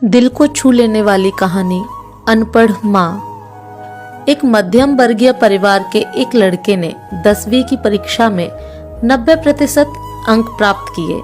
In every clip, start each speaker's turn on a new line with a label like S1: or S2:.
S1: दिल को छू लेने वाली कहानी अनपढ़ माँ। एक मध्यम वर्गीय परिवार के एक लड़के ने 10वीं की परीक्षा में 90% अंक प्राप्त किए।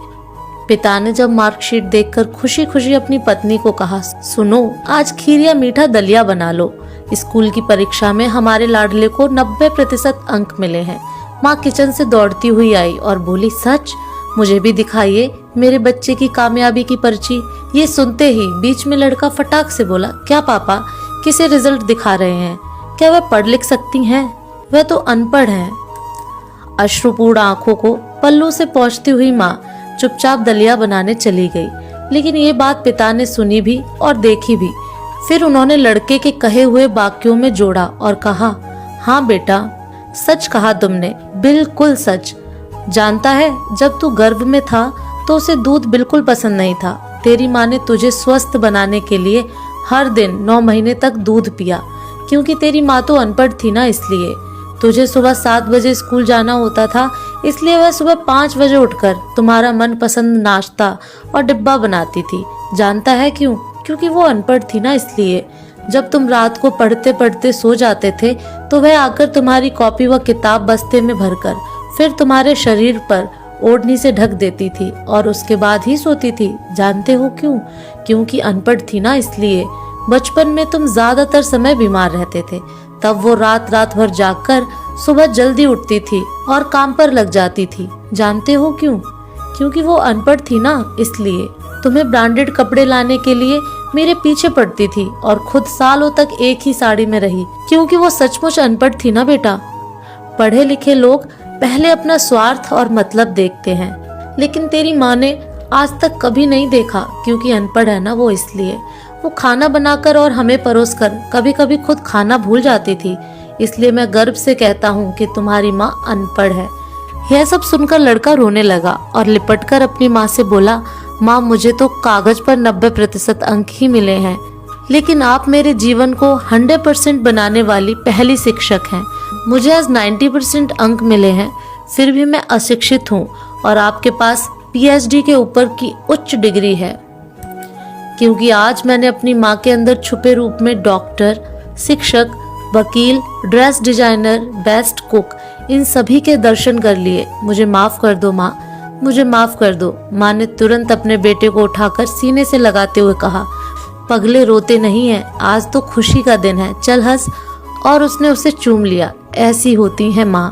S1: पिता ने जब मार्कशीट देखकर खुशी खुशी अपनी पत्नी को कहा, सुनो आज खीर या मीठा दलिया बना लो, स्कूल की परीक्षा में हमारे लाडले को 90% अंक मिले हैं। माँ किचन से दौड़ती हुई आई और बोली, सच? मुझे भी दिखाइए मेरे बच्चे की कामयाबी की पर्ची। ये सुनते ही बीच में लड़का फटाक से बोला, क्या पापा किसे रिजल्ट दिखा रहे हैं? क्या वह पढ़ लिख सकती हैं? वह तो अनपढ़ हैं। अश्रुपूर्ण आंखों को पल्लू से पोंछती हुई माँ चुपचाप दलिया बनाने चली गई। लेकिन ये बात पिता ने सुनी भी और देखी भी। फिर उन्होंने लड़के के कहे हुए वाक्यों में जोड़ा और कहा, हाँ बेटा, सच कहा तुमने, बिल्कुल सच। जानता है, जब तू गर्भ में था तो उसे दूध बिल्कुल पसंद नहीं था। तेरी माँ ने तुझे स्वस्थ बनाने के लिए हर दिन 9 महीने तक दूध पिया, क्योंकि तेरी माँ तो अनपढ़ थी ना, इसलिए। तुझे सुबह 7 बजे स्कूल जाना होता था, इसलिए वह सुबह 5 बजे उठकर तुम्हारा मनपसंद नाश्ता और डिब्बा बनाती थी। जानता है क्यों? क्योंकि वो अनपढ़ थी ना, इसलिए। जब तुम रात को पढ़ते पढ़ते सो जाते थे तो वह आकर तुम्हारी कॉपी व किताब बस्ते में भरकर फिर तुम्हारे शरीर पर ओढ़नी से ढक देती थी और उसके बाद ही सोती थी। जानते हो क्यों? क्योंकि अनपढ़ थी ना, इसलिए। बचपन में तुम ज्यादातर समय बीमार रहते थे, तब वो रात रात भर जागकर सुबह जल्दी उठती थी और काम पर लग जाती थी। जानते हो क्यों? क्योंकि वो अनपढ़ थी ना, इसलिए। तुम्हें ब्रांडेड कपड़े लाने के लिए मेरे पीछे पड़ती थी और खुद सालों तक एक ही साड़ी में रही, क्योंकि वो सचमुच अनपढ़ थी ना बेटा। पढ़े लिखे लोग पहले अपना स्वार्थ और मतलब देखते हैं, लेकिन तेरी माँ ने आज तक कभी नहीं देखा, क्योंकि अनपढ़ है ना वो, इसलिए। वो खाना बनाकर और हमें परोसकर कभी कभी खुद खाना भूल जाती थी, इसलिए मैं गर्व से कहता हूँ कि तुम्हारी माँ अनपढ़ है। यह सब सुनकर लड़का रोने लगा और लिपटकर अपनी माँ से बोला, माँ मुझे तो कागज पर 90% अंक ही मिले हैं, लेकिन आप मेरे जीवन को 100% बनाने वाली पहली शिक्षक हैं। मुझे आज 90% अंक मिले हैं, फिर भी मैं अशिक्षित हूँ और आपके पास PhD के ऊपर की उच्च डिग्री है, क्योंकि आज मैंने अपनी माँ के अंदर छुपे रूप में डॉक्टर, शिक्षक, वकील, ड्रेस डिजाइनर, बेस्ट कुक, इन सभी के दर्शन कर लिए। मुझे माफ कर दो माँ, मुझे माफ कर दो। माँ ने तुरंत अपने बेटे को उठाकर सीने से लगाते हुए कहा, पगले रोते नहीं है, आज तो खुशी का दिन है, चल हंस। और उसने उसे चूम लिया। ऐसी होती है माँ।